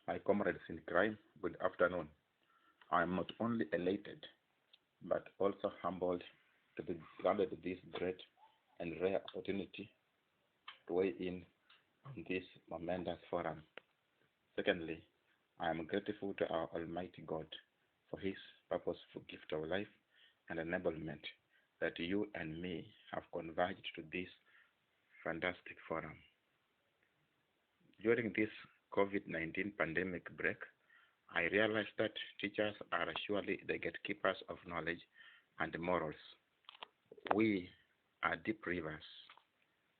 My comrades in crime, good afternoon. I am not only elated, but also humbled to be granted this great and rare opportunity to weigh in on this momentous forum. Secondly, I am grateful to our Almighty God for His purposeful gift of life and enablement that you and me have converged to this fantastic forum. During this COVID-19 pandemic break, I realized that teachers are surely the gatekeepers of knowledge and morals. We are deep rivers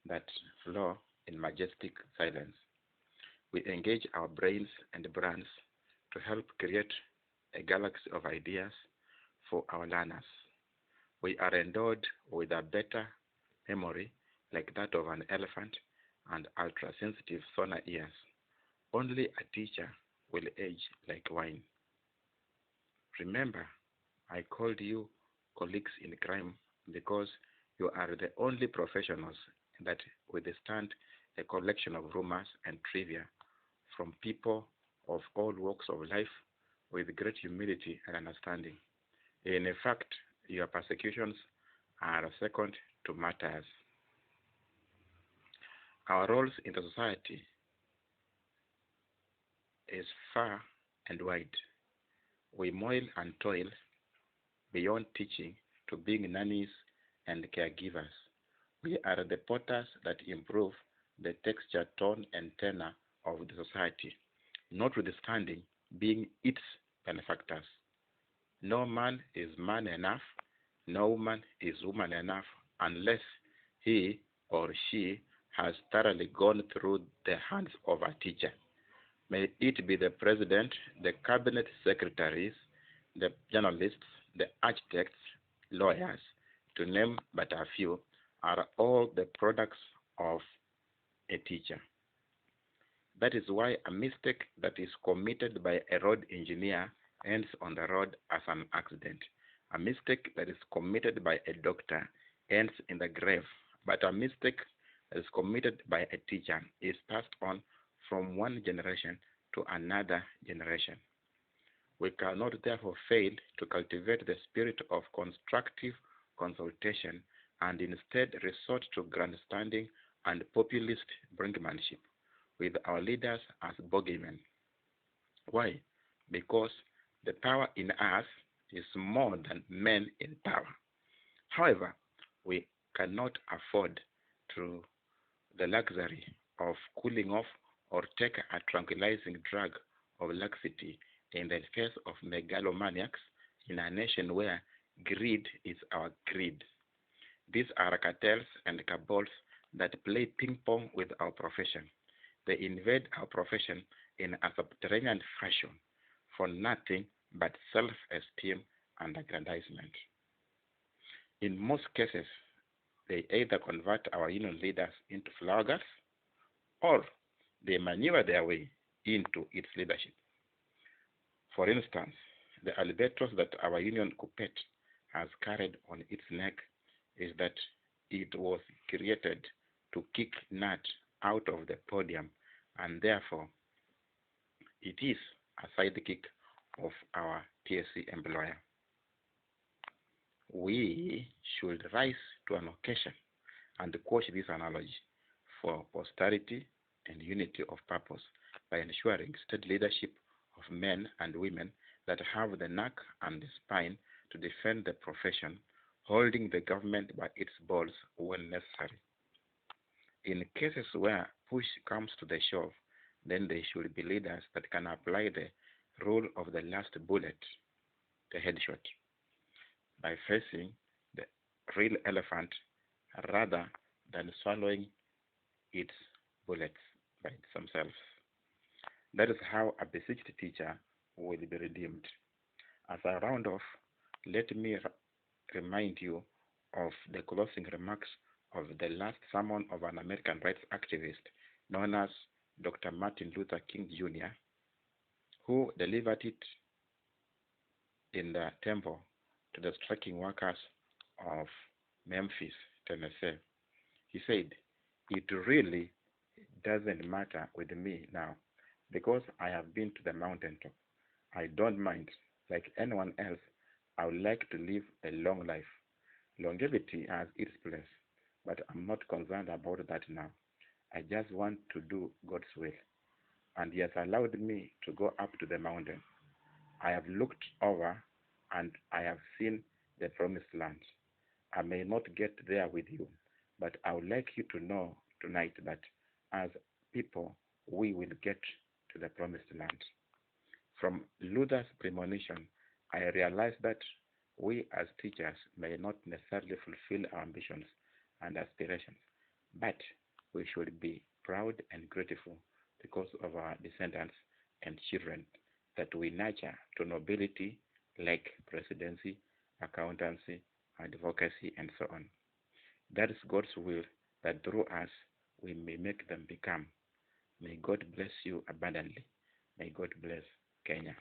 that flow in majestic silence. We engage our brains and brands to help create a galaxy of ideas for our learners. We are endowed with a better memory like that of an elephant and ultra-sensitive sonar ears. Only a teacher will age like wine. Remember, I called you colleagues in crime because you are the only professionals that withstand a collection of rumors and trivia from people of all walks of life with great humility and understanding. In fact, your persecutions are second to martyrs. Our roles in the society is far and wide. We moil and toil beyond teaching to being nannies and caregivers. We are the potters that improve the texture, tone, and tenor of the society, notwithstanding being its benefactors. No man is man enough, no woman is woman enough unless he or she has thoroughly gone through the hands of a teacher. May it be the president, the cabinet secretaries, the journalists, the architects, lawyers, to name but a few, are all the products of a teacher. That is why a mistake that is committed by a road engineer ends on the road as an accident. A mistake that is committed by a doctor ends in the grave, but a mistake that is committed by a teacher is passed on from one generation to another generation. We cannot therefore fail to cultivate the spirit of constructive consultation and instead resort to grandstanding and populist brinkmanship with our leaders as bogeymen. Why? Because the power in us is more than men in power. However, we cannot afford to the luxury of cooling off or take a tranquilizing drug of laxity in the face of megalomaniacs in a nation where greed is our greed. These are cartels and cabals that play ping pong with our profession. They invade our profession in a subterranean fashion for nothing but self-esteem and aggrandizement. In most cases, they either convert our union leaders into flower girls or they maneuver their way into its leadership. For instance, the albatross that our union Coupet has carried on its neck is that it was created to kick Nat out of the podium, and therefore it is a sidekick of our TSC employer. We should rise to an occasion and quote this analogy for posterity and unity of purpose by ensuring state leadership of men and women that have the knack and the spine to defend the profession, holding the government by its balls when necessary. In cases where push comes to the shove, then they should be leaders that can apply the rule of the last bullet, the headshot, by facing the real elephant rather than swallowing its bullets by themselves. That is how a besieged teacher will be redeemed. As a round off, let me remind you of the closing remarks of the last sermon of an American rights activist known as Dr. Martin Luther King Jr., who delivered it in the temple to the striking workers of Memphis, Tennessee. He said, "It really doesn't matter with me now because I have been to the mountaintop. I don't mind. Like anyone else, I would like to live a long life. Longevity has its place, but I'm not concerned about that now. I just want to do God's will. And He has allowed me to go up to the mountain. I have looked over and I have seen the promised land. I may not get there with you, but I would like you to know tonight that as people, we will get to the promised land. From Luther's premonition, I realized that we as teachers may not necessarily fulfill our ambitions and aspirations, but we should be proud and grateful because of our descendants and children that we nurture to nobility like presidency, accountancy, advocacy, and so on. That is God's will that through us we may make them become. May God bless you abundantly. May God bless Kenya.